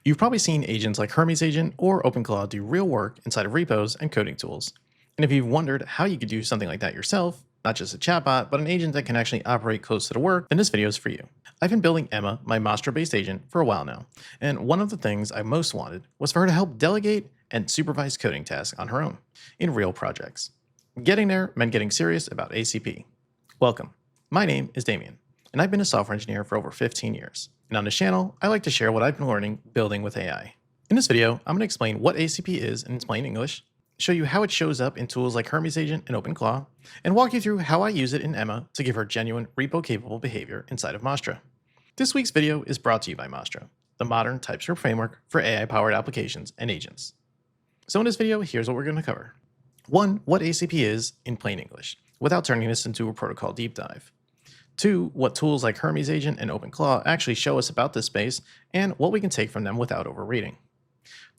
You've probably seen agents like Hermes Agent or OpenClaw do real work inside of repos and coding tools. And if you've wondered how you could do something like that yourself, not just a chatbot, but an agent that can actually operate close to the work, then this video is for you. I've been building Emma, my Mastra-based agent, for a while now, and one of the things I most wanted was for her to help delegate and supervise coding tasks on her own, in real projects. Getting there meant getting serious about ACP. Welcome. My name is Damien, and I've been a software engineer for over 15 years. And on this channel, I like to share what I've been learning building with AI. In this video, I'm going to explain what ACP is in its plain English, show you how it shows up in tools like Hermes Agent and OpenClaw, and walk you through how I use it in Emma to give her genuine repo-capable behavior inside of Mastra. This week's video is brought to you by Mastra, the modern TypeScript framework for AI-powered applications and agents. So in this video, here's what we're going to cover. 1. What ACP is in plain English, without turning this into a protocol deep dive. 2. What tools like Hermes Agent and OpenClaw actually show us about this space, and what we can take from them without overreading.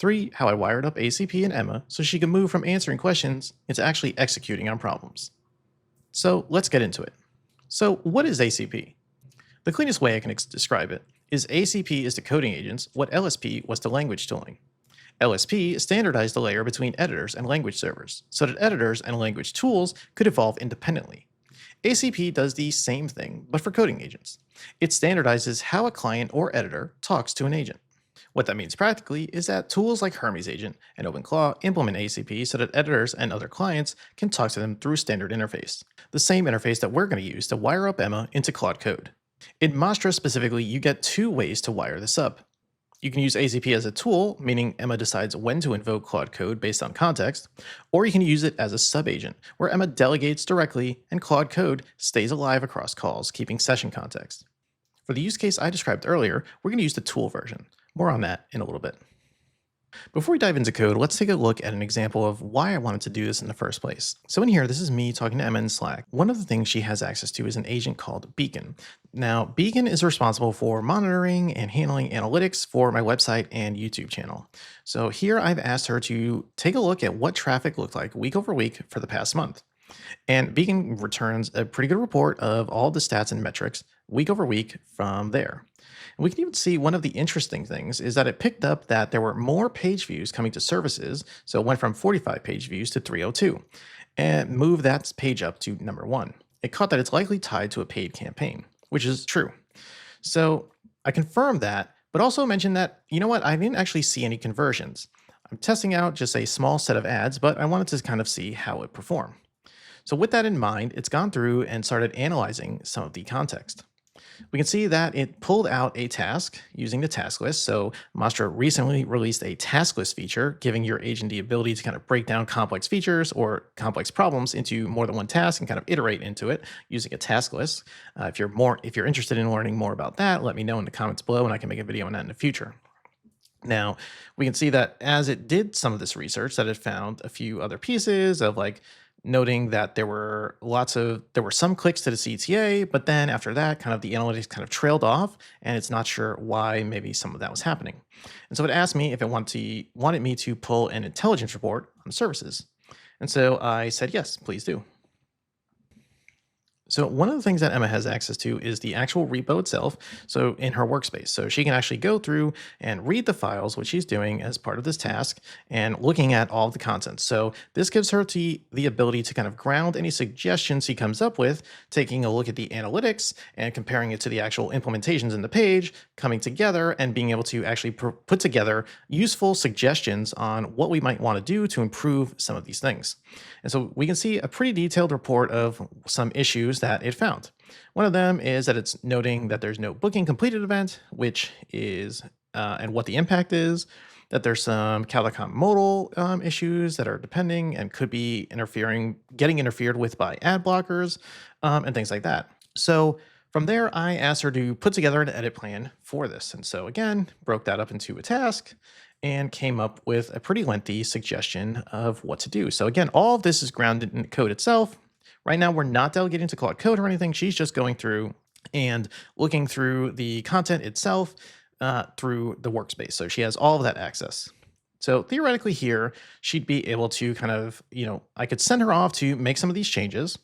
3. How I wired up ACP in Emma so she can move from answering questions into actually executing on problems. So let's get into it. So what is ACP? The cleanest way I can describe it is ACP is to coding agents what LSP was to language tooling. LSP standardized the layer between editors and language servers so that editors and language tools could evolve independently. ACP does the same thing, but for coding agents. It standardizes how a client or editor talks to an agent. What that means practically is that tools like Hermes Agent and OpenClaw implement ACP so that editors and other clients can talk to them through a standard interface, the same interface that we're going to use to wire up Emma into Claude Code. In Mastra specifically, you get 2 ways to wire this up. You can use ACP as a tool, meaning Emma decides when to invoke Claude Code based on context, or you can use it as a subagent, where Emma delegates directly and Claude Code stays alive across calls, keeping session context. For the use case I described earlier, we're going to use the tool version. More on that in a little bit. Before we dive into code, let's take a look at an example of why I wanted to do this in the first place. So in here, this is me talking to Emma in Slack. One of the things she has access to is an agent called Beacon. Now, Beacon is responsible for monitoring and handling analytics for my website and YouTube channel. So here I've asked her to take a look at what traffic looked like week over week for the past month. And Beacon returns a pretty good report of all the stats and metrics week over week from there. And we can even see one of the interesting things is that it picked up that there were more page views coming to services. So it went from 45 page views to 302 and moved that page up to number 1. It caught that it's likely tied to a paid campaign, which is true. So I confirmed that, but also mentioned that, you know what, I didn't actually see any conversions. I'm testing out just a small set of ads, but I wanted to kind of see how it performed. So with that in mind, it's gone through and started analyzing some of the context. We can see that it pulled out a task using the task list. So Mastra recently released a task list feature, giving your agent the ability to kind of break down complex features or complex problems into more than one task and kind of iterate into it using a task list. If you're interested in learning more about that, let me know in the comments below and I can make a video on that in the future. Now, we can see that as it did some of this research, that it found a few other pieces of like noting that there were some clicks to the CTA, but then after that, kind of the analytics kind of trailed off, and it's not sure why maybe some of that was happening. And so it asked me if it wanted me to pull an intelligence report on services. And so I said, yes, please do. So one of the things that Emma has access to is the actual repo itself, so in her workspace. So she can actually go through and read the files, which she's doing as part of this task, and looking at all of the content. So this gives her the ability to kind of ground any suggestions she comes up with, taking a look at the analytics and comparing it to the actual implementations in the page, coming together and being able to actually put together useful suggestions on what we might want to do to improve some of these things. And so we can see a pretty detailed report of some issues that it found. One of them is that it's noting that there's no booking completed event, which is, and what the impact is, that there's some Calicom modal issues that are depending and could be getting interfered with by ad blockers and things like that. So from there, I asked her to put together an edit plan for this. And so again, broke that up into a task and came up with a pretty lengthy suggestion of what to do. So again, all of this is grounded in the code itself. Right now, we're not delegating to Claude Code or anything. She's just going through and looking through the content itself through the workspace. So she has all of that access. So theoretically here, she'd be able to kind of, I could send her off to make some of these changes.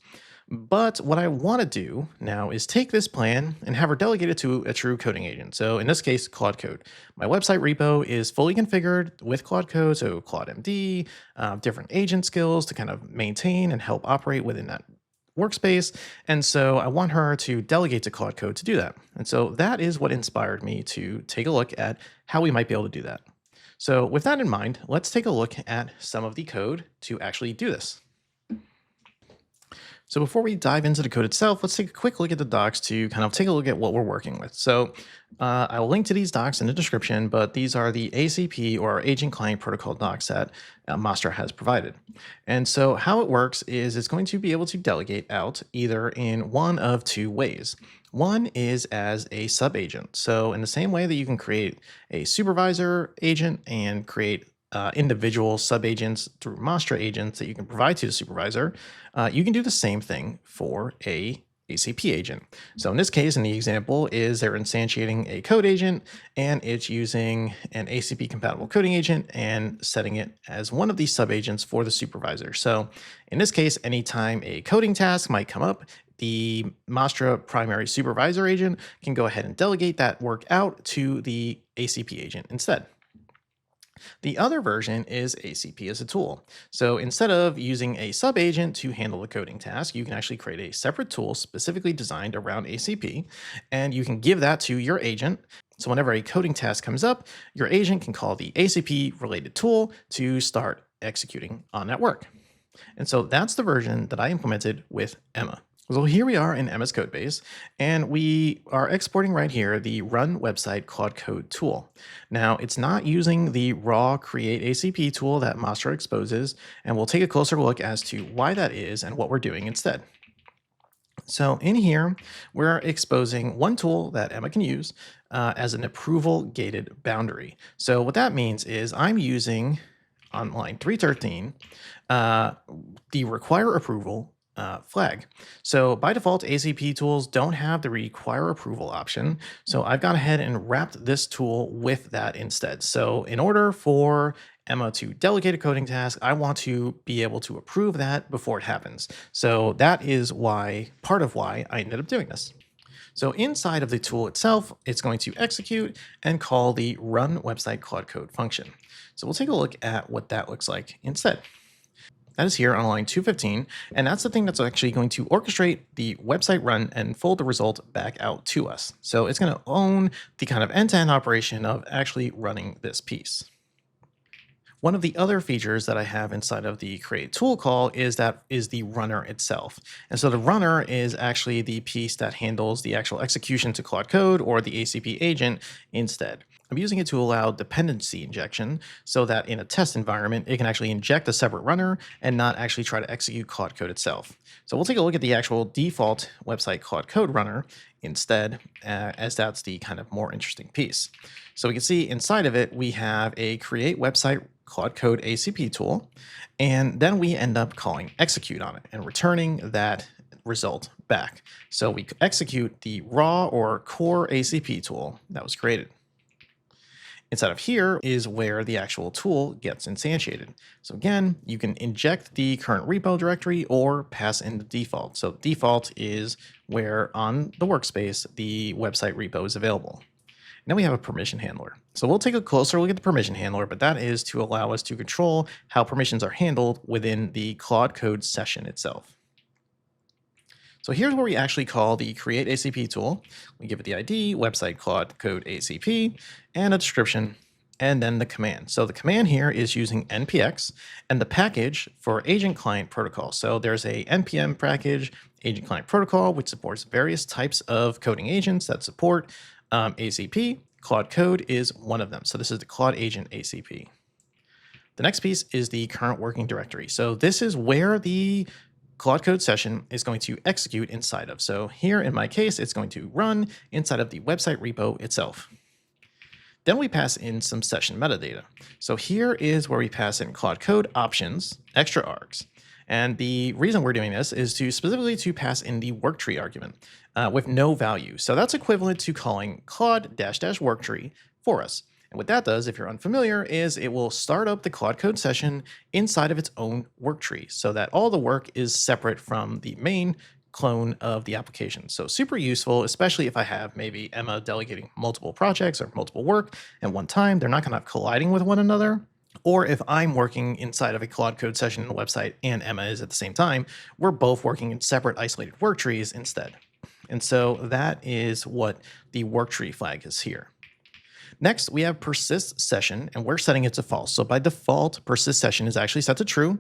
But what I want to do now is take this plan and have her delegate it to a true coding agent. So in this case, Claude Code. My website repo is fully configured with Claude Code, so Claude MD, different agent skills to kind of maintain and help operate within that workspace. And so I want her to delegate to Claude Code to do that. And so that is what inspired me to take a look at how we might be able to do that. So with that in mind, let's take a look at some of the code to actually do this. So before we dive into the code itself, let's take a quick look at the docs to kind of take a look at what we're working with. So I'll link to these docs in the description, but these are the ACP or Agent Client Protocol docs that Mastra has provided. And so how it works is it's going to be able to delegate out either in one of two ways. One is as a subagent. So in the same way that you can create a supervisor agent and create individual subagents through Mastra agents that you can provide to the supervisor, you can do the same thing for a ACP agent. So in this case, in the example, is they're instantiating a code agent and it's using an ACP compatible coding agent and setting it as one of these subagents for the supervisor. So in this case, anytime a coding task might come up, the Mastra primary supervisor agent can go ahead and delegate that work out to the ACP agent instead. The other version is ACP as a tool. So instead of using a subagent to handle the coding task, you can actually create a separate tool specifically designed around ACP, and you can give that to your agent. So whenever a coding task comes up, your agent can call the ACP related tool to start executing on that work. And so that's the version that I implemented with Emma. So here we are in Emma's code base, and we are exporting right here the run website Claude Code tool. Now, it's not using the raw create ACP tool that Mastra exposes, and we'll take a closer look as to why that is and what we're doing instead. So in here, we're exposing one tool that Emma can use as an approval gated boundary. So what that means is I'm using on line 313 the requireApproval flag. So by default, ACP tools don't have the requireApproval option. So I've gone ahead and wrapped this tool with that instead. So in order for Emma to delegate a coding task, I want to be able to approve that before it happens. So that is why, part of why I ended up doing this. So inside of the tool itself, it's going to execute and call the run website Claude Code function. So we'll take a look at what that looks like instead. That is here on line 215, and that's the thing that's actually going to orchestrate the website run and fold the result back out to us. So it's going to own the kind of end-to-end operation of actually running this piece. One of the other features that I have inside of the create tool call is the runner itself. And so the runner is actually the piece that handles the actual execution to Claude Code or the ACP agent instead. I'm using it to allow dependency injection so that in a test environment, it can actually inject a separate runner and not actually try to execute Claude Code itself. So we'll take a look at the actual default website Claude Code runner instead, as that's the kind of more interesting piece. So we can see inside of it, we have a create website Claude Code ACP tool, and then we end up calling execute on it and returning that result back. So we execute the raw or core ACP tool that was created. Inside of here is where the actual tool gets instantiated. So again, you can inject the current repo directory or pass in the default. So default is where on the workspace, the website repo is available. Now we have a permission handler. So we'll take a closer look at the permission handler, but that is to allow us to control how permissions are handled within the Claude Code session itself. So here's where we actually call the create ACP tool. We give it the ID, website Claude Code ACP, and a description, and then the command. So the command here is using npx and the package for agent client protocol. So there's a npm package, agent client protocol, which supports various types of coding agents that support ACP. Claude Code is one of them. So this is the Claude Agent ACP. The next piece is the current working directory. So this is where the Claude Code session is going to execute inside of. So here in my case, it's going to run inside of the website repo itself. Then we pass in some session metadata. So here is where we pass in Claude Code options, extra args. And the reason we're doing this is specifically to pass in the Worktree argument with no value. So that's equivalent to calling Claude --Worktree for us. And what that does, if you're unfamiliar, is it will start up the Claude Code session inside of its own work tree so that all the work is separate from the main clone of the application. So super useful, especially if I have maybe Emma delegating multiple projects or multiple work at one time. They're not going to have colliding with one another. Or if I'm working inside of a Claude Code session in the website and Emma is at the same time, we're both working in separate isolated work trees instead. And so that is what the Worktree flag is here. Next, we have persist session, and we're setting it to false. So by default, persist session is actually set to true.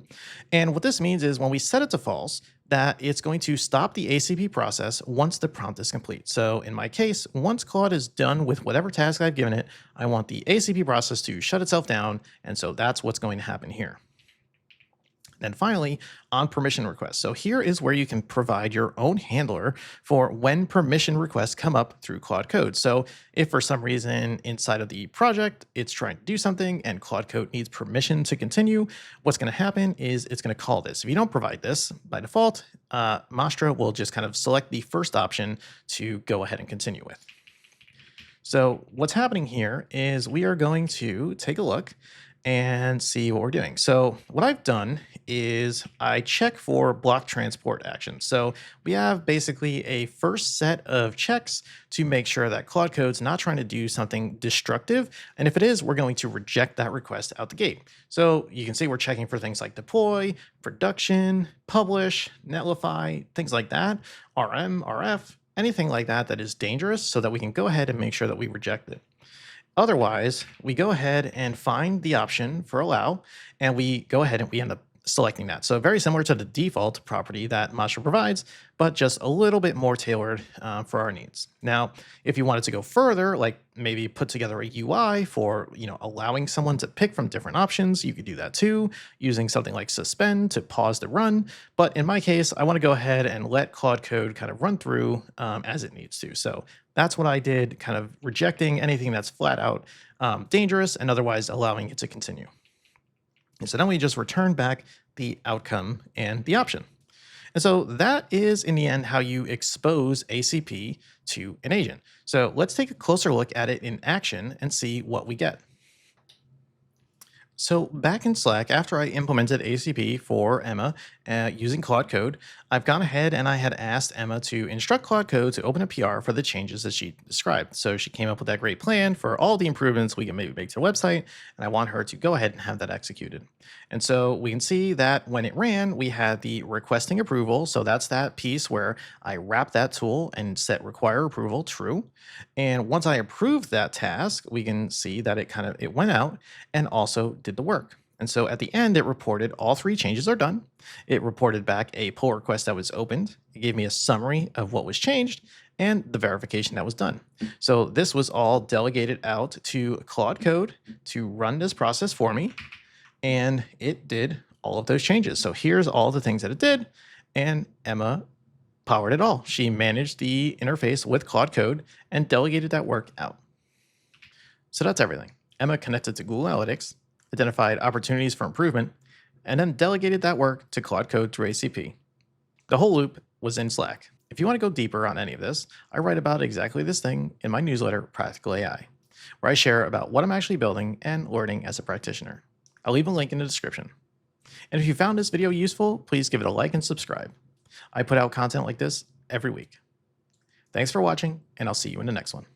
And what this means is when we set it to false, that it's going to stop the ACP process once the prompt is complete. So in my case, once Claude is done with whatever task I've given it, I want the ACP process to shut itself down. And so that's what's going to happen here. Then finally, on permission requests. So here is where you can provide your own handler for when permission requests come up through Claude Code. So if for some reason inside of the project, it's trying to do something and Claude Code needs permission to continue, what's going to happen is it's going to call this. If you don't provide this by default, Mastra will just kind of select the first option to go ahead and continue with. So what's happening here is we are going to take a look and see what we're doing. So what I've done is I check for block transport actions. So we have basically a first set of checks to make sure that Claude Code's not trying to do something destructive. And if it is, we're going to reject that request out the gate. So you can see we're checking for things like deploy, production, publish, netlify, things like that, RM, RF, anything like that that is dangerous so that we can go ahead and make sure that we reject it. Otherwise, we go ahead and find the option for allow, and we go ahead and we end up selecting that. So very similar to the default property that Mastra provides, but just a little bit more tailored for our needs. Now, if you wanted to go further, like maybe put together a UI for allowing someone to pick from different options, you could do that too, using something like suspend to pause the run. But in my case, I want to go ahead and let Claude Code kind of run through as it needs to. So that's what I did, kind of rejecting anything that's flat out dangerous and otherwise allowing it to continue. And so then we just return back the outcome and the option. And so that is, in the end, how you expose ACP to an agent. So let's take a closer look at it in action and see what we get. So back in Slack, after I implemented ACP for Emma using Claude Code, I've gone ahead and I had asked Emma to instruct Claude Code to open a PR for the changes that she described. So she came up with that great plan for all the improvements we can maybe make to the website, and I want her to go ahead and have that executed. And so we can see that when it ran, we had the requesting approval. So that's that piece where I wrap that tool and set require approval true. And once I approved that task, we can see that it went out and also did the work. And so at the end, it reported all 3 changes are done. It reported back a pull request that was opened. It gave me a summary of what was changed and the verification that was done. So this was all delegated out to Claude Code to run this process for me. And it did all of those changes. So here's all the things that it did. And Emma powered it all. She managed the interface with Claude Code and delegated that work out. So that's everything. Emma connected to Google Analytics, identified opportunities for improvement, and then delegated that work to Claude Code through ACP. The whole loop was in Slack. If you want to go deeper on any of this, I write about exactly this thing in my newsletter, Practical AI, where I share about what I'm actually building and learning as a practitioner. I'll leave a link in the description. And if you found this video useful, please give it a like and subscribe. I put out content like this every week. Thanks for watching, and I'll see you in the next one.